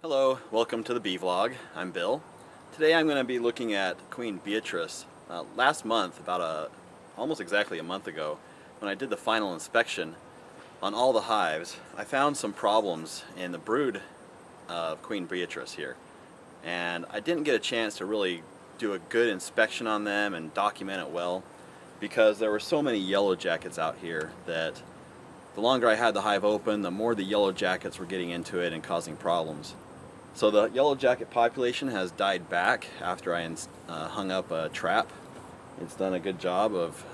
Hello, welcome to the bee vlog. I'm Bill. Today I'm going to be looking at Queen Beatrice. Last month, almost exactly a month ago, when I did the final inspection on all the hives, I found some problems in the brood of Queen Beatrice here. And I didn't get a chance to really do a good inspection on them and document it well because there were so many yellow jackets out here that the longer I had the hive open, the more the yellow jackets were getting into it and causing problems. So the yellow jacket population has died back after I hung up a trap. It's done a good job of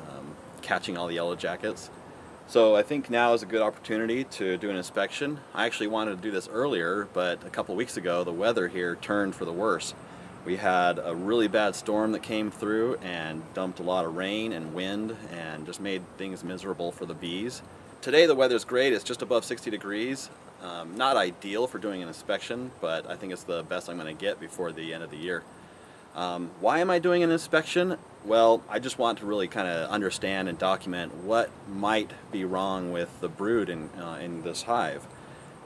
catching all the yellow jackets. So I think now is a good opportunity to do an inspection. I actually wanted to do this earlier, but a couple weeks ago the weather here turned for the worse. We had a really bad storm that came through and dumped a lot of rain and wind and just made things miserable for the bees. Today the weather's great, it's just above 60 degrees. Not ideal for doing an inspection, but I think it's the best I'm going to get before the end of the year. Why am I doing an inspection? Well, I just want to really kind of understand and document what might be wrong with the brood in this hive.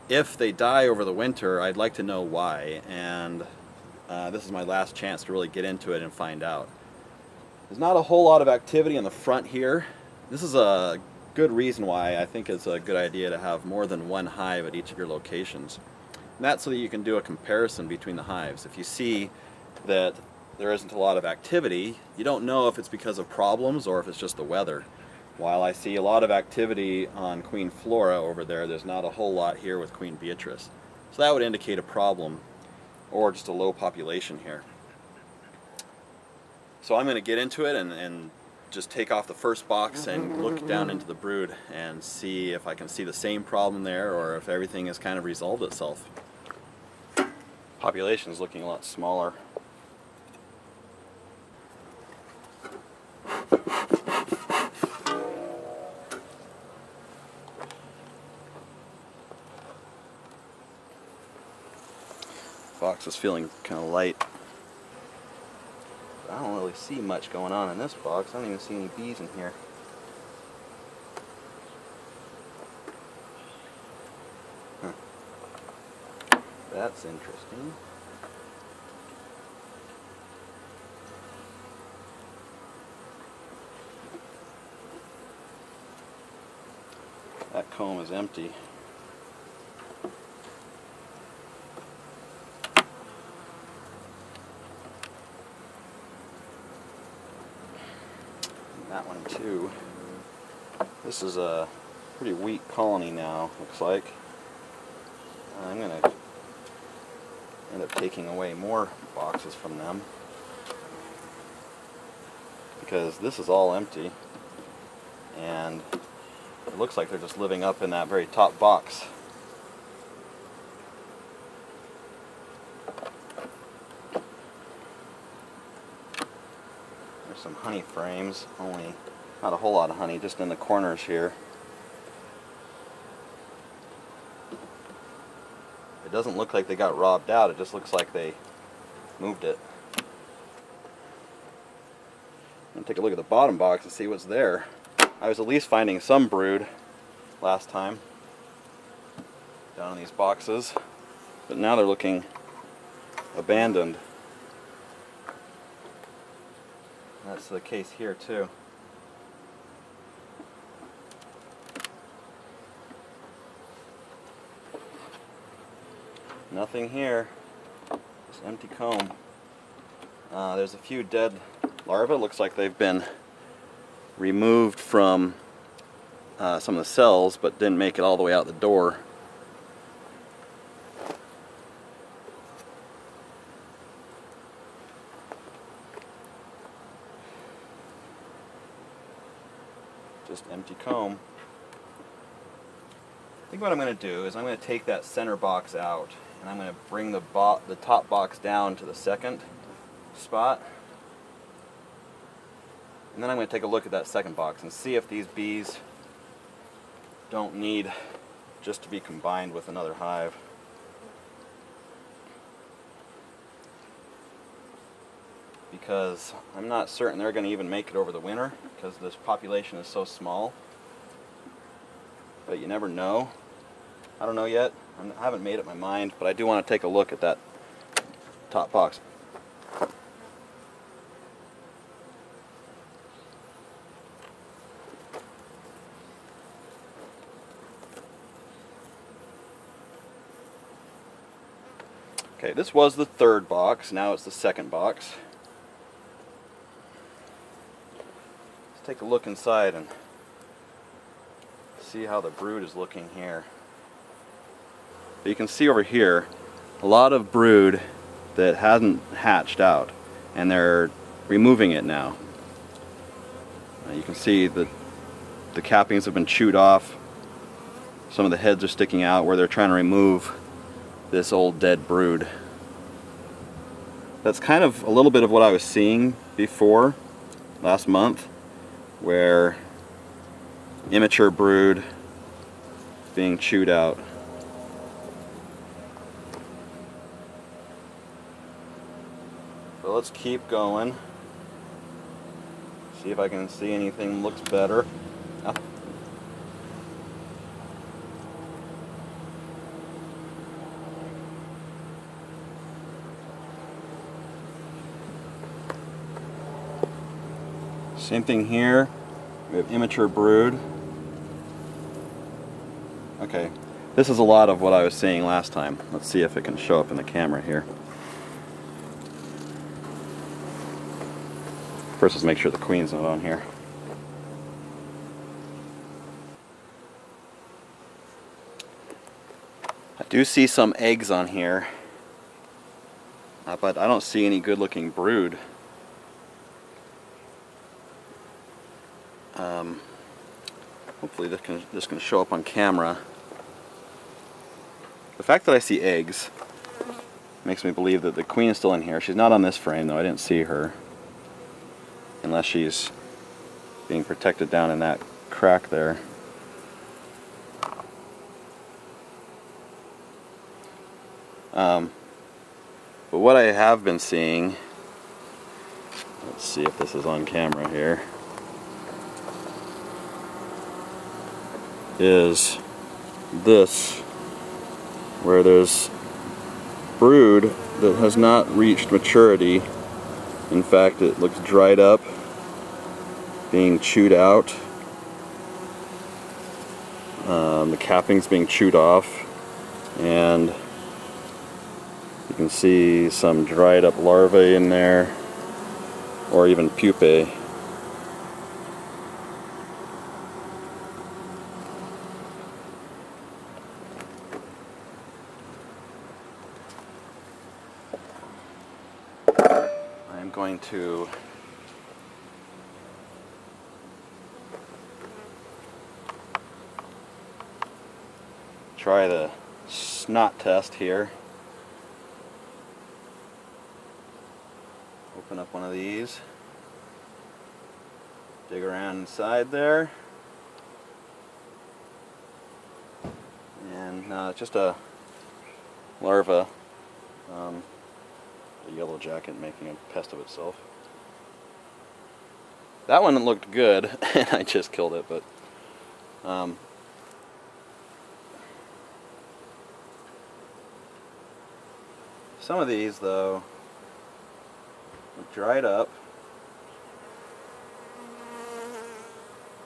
If they die over the winter, I'd like to know why, and this is my last chance to really get into it and find out. There's not a whole lot of activity in the front here. This is a good reason why I think it's a good idea to have more than one hive at each of your locations. And that's so that you can do a comparison between the hives. If you see that there isn't a lot of activity, you don't know if it's because of problems or if it's just the weather. While I see a lot of activity on Queen Flora over there, there's not a whole lot here with Queen Beatrice. So that would indicate a problem or just a low population here. So I'm going to get into it and just take off the first box and look down into the brood and see if I can see the same problem there or if everything has kind of resolved itself. Population is looking a lot smaller. Box is feeling kind of light. I don't really see much going on in this box. I don't even see any bees in here. Huh. That's interesting. That comb is empty. That one too. This is a pretty weak colony now, looks like. I'm going to end up taking away more boxes from them because this is all empty and it looks like they're just living up in that very top box. Some honey frames, only not a whole lot of honey, just in the corners here. It doesn't look like they got robbed out, it just looks like they moved it. I'm going to take a look at the bottom box and see what's there. I was at least finding some brood last time down in these boxes, but now they're looking abandoned. That's the case here too. Nothing here. Just empty comb. There's a few dead larvae. Looks like they've been removed from some of the cells, but didn't make it all the way out the door. Just empty comb. I think what I'm going to do is I'm going to take that center box out and I'm going to bring the top box down to the second spot, and then I'm going to take a look at that second box and see if these bees don't need just to be combined with another hive. Because I'm not certain they're going to even make it over the winter because this population is so small. But you never know. I don't know yet. I haven't made up my mind, but I do want to take a look at that top box. Okay, this was the third box, now it's the second box. Let's take a look inside and see how the brood is looking here. But you can see over here a lot of brood that hasn't hatched out, and they're removing it now. You can see that the cappings have been chewed off. Some of the heads are sticking out where they're trying to remove this old dead brood. That's kind of a little bit of what I was seeing before last month, where immature brood being chewed out. So let's keep going. See if I can see anything looks better. Ah. Same thing here. We have immature brood. Okay, this is a lot of what I was seeing last time. Let's see if it can show up in the camera here. First, let's make sure the queen's not on here. I do see some eggs on here, but I don't see any good looking brood. Hopefully this can show up on camera. The fact that I see eggs makes me believe that the queen is still in here. She's not on this frame though, I didn't see her. Unless she's being protected down in that crack there. But what I have been seeing, let's see if this is on camera here, is this, where there's brood that has not reached maturity. In fact, it looks dried up, being chewed out. The capping's being chewed off, and you can see some dried up larvae in there, or even pupae. I'm going to try the snot test here. Open up one of these, dig around inside there, and it's just a larva, a yellow jacket making a pest of itself. That one looked good, and I just killed it, but some of these, though, are dried up.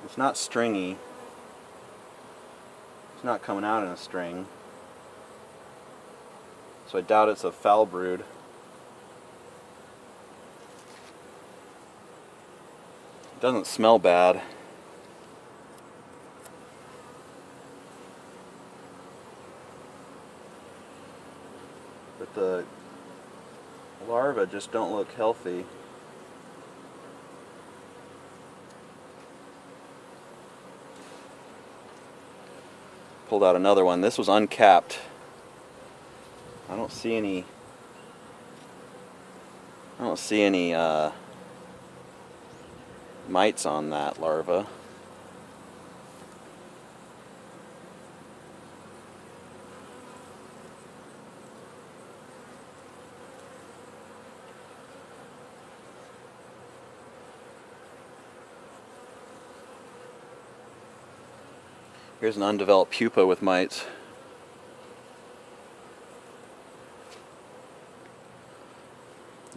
It's not stringy. It's not coming out in a string. So I doubt it's a foul brood. It doesn't smell bad. But the larvae just don't look healthy. Pulled out another one. This was uncapped. I don't see any mites on that larva. Here's an undeveloped pupa with mites.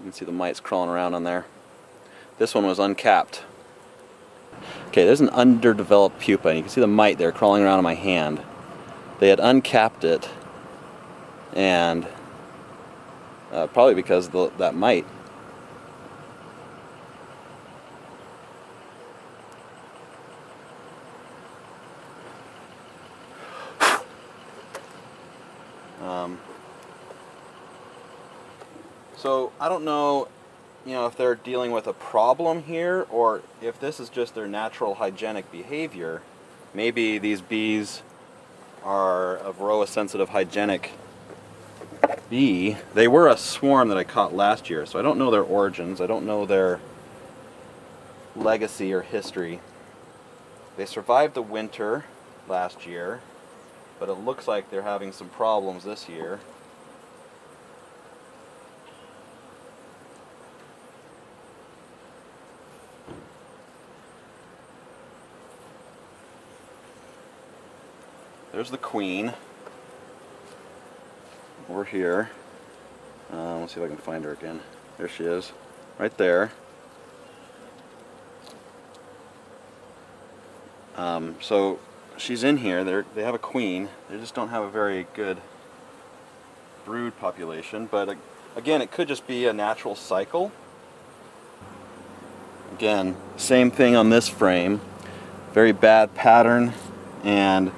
You can see the mites crawling around on there. This one was uncapped. Okay, there's an underdeveloped pupa, and you can see the mite there crawling around on my hand. They had uncapped it, and probably because of that mite. So I don't know, if they're dealing with a problem here, or if this is just their natural hygienic behavior. Maybe these bees are a varroa-sensitive hygienic bee. They were a swarm that I caught last year, so I don't know their origins. I don't know their legacy or history. They survived the winter last year, but it looks like they're having some problems this year. There's the queen over here. Let's see if I can find her again. There she is, right there. So she's in here. They have a queen. They just don't have a very good brood population. But again, it could just be a natural cycle. Again, same thing on this frame. Very bad pattern and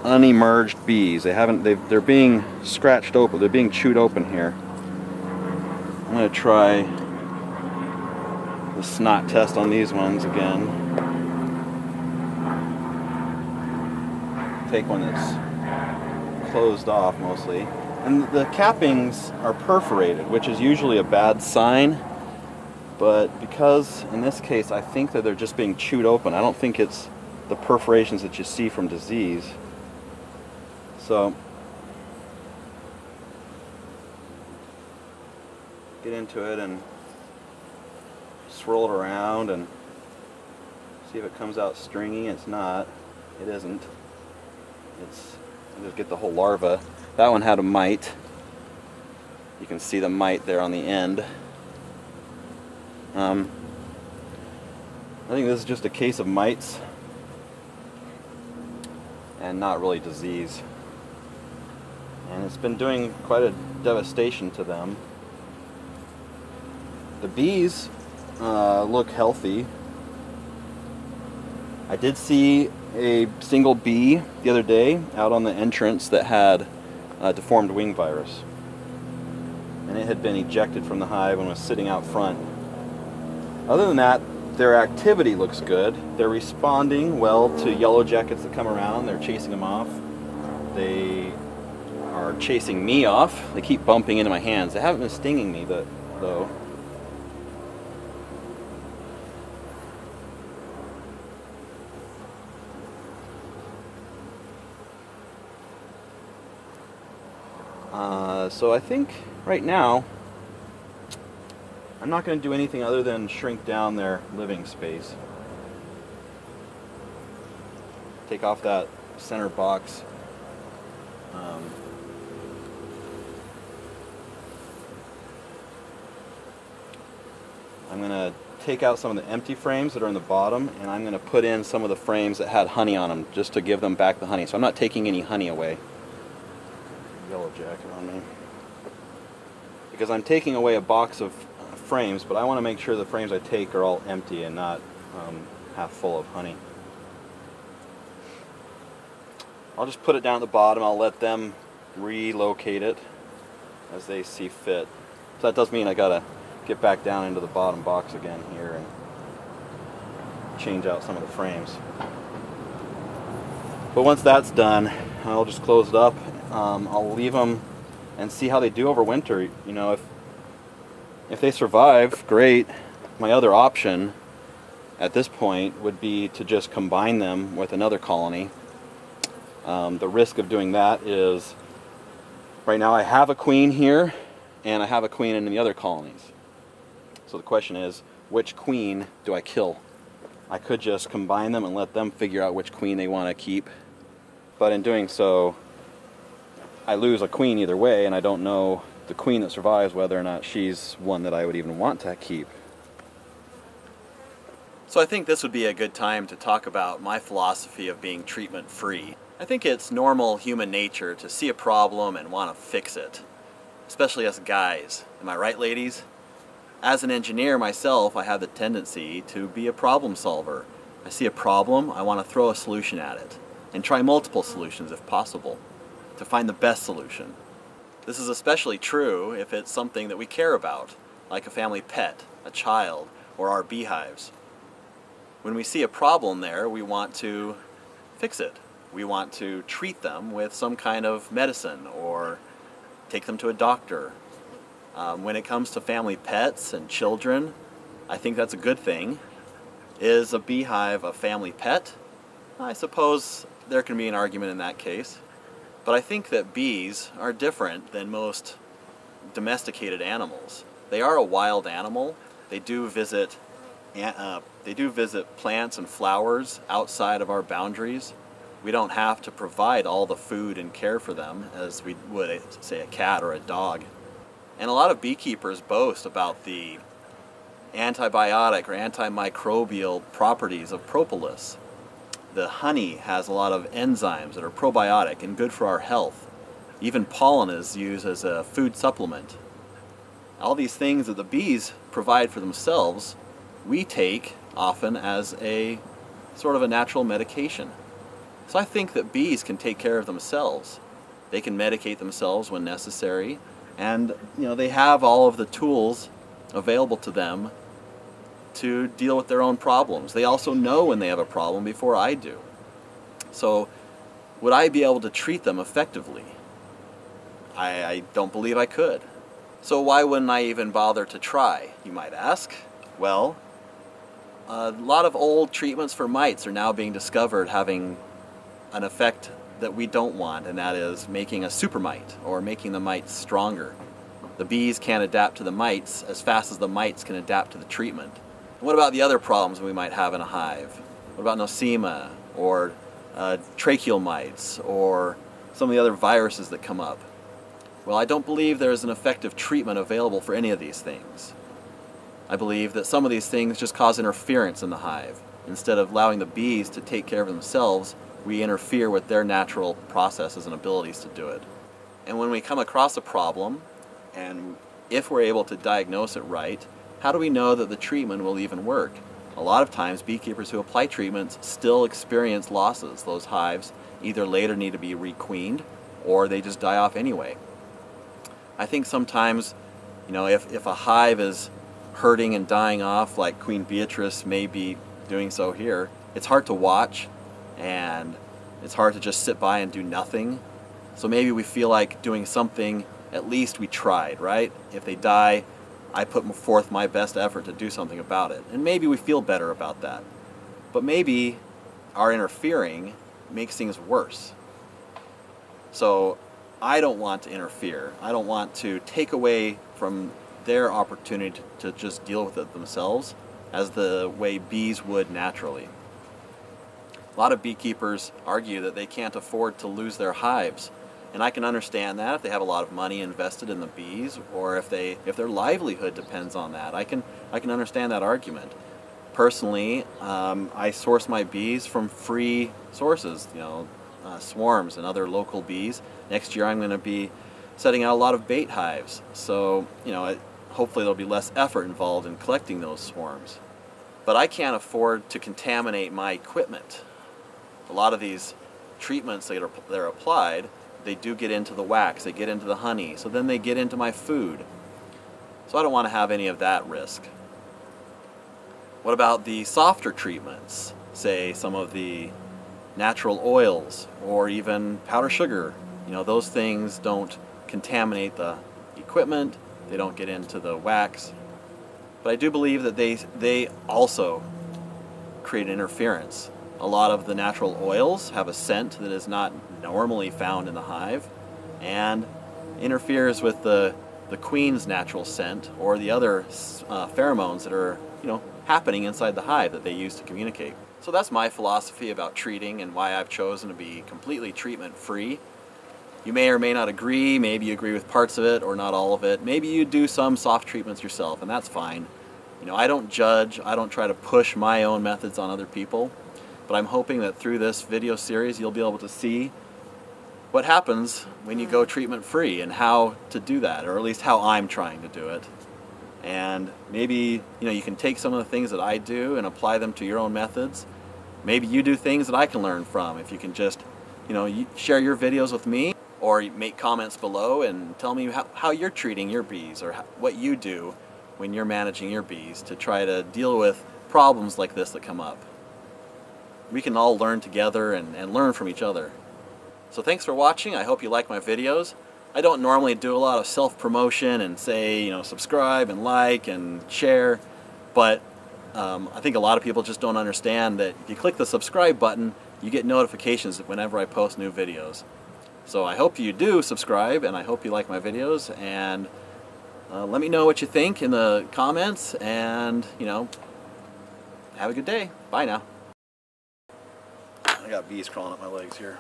unemerged bees. They're being scratched open. They're being chewed open here. I'm going to try the snot test on these ones again. Take one that's closed off mostly. And the cappings are perforated, which is usually a bad sign. But because in this case I think that they're just being chewed open, I don't think it's the perforations that you see from disease. So get into it and swirl it around and see if it comes out stringy. It's not. It isn't. Just get the whole larva. That one had a mite. You can see the mite there on the end. I think this is just a case of mites and not really disease. And it's been doing quite a devastation to them. The bees look healthy. I did see a single bee the other day out on the entrance that had deformed wing virus. And it had been ejected from the hive and was sitting out front. Other than that, their activity looks good. They're responding well to yellow jackets that come around. They're chasing them off. They are chasing me off. They keep bumping into my hands. They haven't been stinging me though. So I think right now I'm not going to do anything other than shrink down their living space. Take off that center box. I'm going to take out some of the empty frames that are in the bottom, and I'm going to put in some of the frames that had honey on them just to give them back the honey. So I'm not taking any honey away. Yellow jacket on me. Because I'm taking away a box of frames, but I want to make sure the frames I take are all empty and not half full of honey. I'll just put it down at the bottom. I'll let them relocate it as they see fit. So that does mean I gotta get back down into the bottom box again here and change out some of the frames. But once that's done, I'll just close it up. I'll leave them and see how they do over winter. You know, if they survive, great. My other option at this point would be to just combine them with another colony. The risk of doing that is, right now I have a queen here and I have a queen in the other colonies. So the question is, which queen do I kill? I could just combine them and let them figure out which queen they want to keep. But in doing so, I lose a queen either way, and I don't know the queen that survives whether or not she's one that I would even want to keep. So I think this would be a good time to talk about my philosophy of being treatment-free. I think it's normal human nature to see a problem and want to fix it, especially us guys. Am I right, ladies? As an engineer myself, I have the tendency to be a problem solver. I see a problem, I want to throw a solution at it, and try multiple solutions if possible, to find the best solution. This is especially true if it's something that we care about, like a family pet, a child, or our beehives. When we see a problem there, we want to fix it. We want to treat them with some kind of medicine or take them to a doctor. When it comes to family pets and children, I think that's a good thing. Is a beehive a family pet? I suppose there can be an argument in that case. But I think that bees are different than most domesticated animals. They are a wild animal. They do visit plants and flowers outside of our boundaries. We don't have to provide all the food and care for them as we would, say, a cat or a dog. And a lot of beekeepers boast about the antibiotic or antimicrobial properties of propolis. The honey has a lot of enzymes that are probiotic and good for our health. Even pollen is used as a food supplement. All these things that the bees provide for themselves, we take often as a sort of a natural medication. So I think that bees can take care of themselves. They can medicate themselves when necessary, and they have all of the tools available to them to deal with their own problems. They also know when they have a problem before I do. So would I be able to treat them effectively? I don't believe I could. So why wouldn't I even bother to try, you might ask? Well, a lot of old treatments for mites are now being discovered having an effect that we don't want, and that is making a super mite or making the mites stronger. The bees can't adapt to the mites as fast as the mites can adapt to the treatment. What about the other problems we might have in a hive? What about nosema or tracheal mites or some of the other viruses that come up? Well, I don't believe there is an effective treatment available for any of these things. I believe that some of these things just cause interference in the hive. Instead of allowing the bees to take care of themselves, we interfere with their natural processes and abilities to do it. And when we come across a problem, and if we're able to diagnose it right, how do we know that the treatment will even work? A lot of times beekeepers who apply treatments still experience losses. Those hives either later need to be requeened or they just die off anyway. I think sometimes, if a hive is hurting and dying off like Queen Beatrice may be doing so here, it's hard to watch and it's hard to just sit by and do nothing. So maybe we feel like doing something, at least we tried, right? If they die, I put forth my best effort to do something about it. And maybe we feel better about that. But maybe our interfering makes things worse. So I don't want to interfere. I don't want to take away from their opportunity to just deal with it themselves as the way bees would naturally. A lot of beekeepers argue that they can't afford to lose their hives. And I can understand that if they have a lot of money invested in the bees, or if their livelihood depends on that. I can understand that argument. Personally, I source my bees from free sources, swarms and other local bees. Next year I'm going to be setting out a lot of bait hives. So, hopefully there'll be less effort involved in collecting those swarms. But I can't afford to contaminate my equipment. A lot of these treatments that are applied, they do get into the wax, they get into the honey, so then they get into my food. So I don't want to have any of that risk. What about the softer treatments? Say some of the natural oils or even powder sugar. Those things don't contaminate the equipment, they don't get into the wax. But I do believe that they also create interference. A lot of the natural oils have a scent that is not normally found in the hive and interferes with the queen's natural scent or the other pheromones that are happening inside the hive that they use to communicate. So that's my philosophy about treating and why I've chosen to be completely treatment free. You may or may not agree, maybe you agree with parts of it or not all of it. Maybe you do some soft treatments yourself, and that's fine. You know, I don't judge, I don't try to push my own methods on other people, but I'm hoping that through this video series you'll be able to see what happens when you go treatment free and how to do that, or at least how I'm trying to do it. And maybe, you know, you can take some of the things that I do and apply them to your own methods. Maybe you do things that I can learn from. If you can just, you know, share your videos with me, or make comments below and tell me how you're treating your bees, or what you do when you're managing your bees to try to deal with problems like this that come up. We can all learn together and learn from each other. So thanks for watching. I hope you like my videos. I don't normally do a lot of self-promotion and say, you know, subscribe and like and share, but I think a lot of people just don't understand that if you click the subscribe button, you get notifications whenever I post new videos. So I hope you do subscribe, and I hope you like my videos, and let me know what you think in the comments, and, you know, have a good day. Bye now. I got bees crawling up my legs here.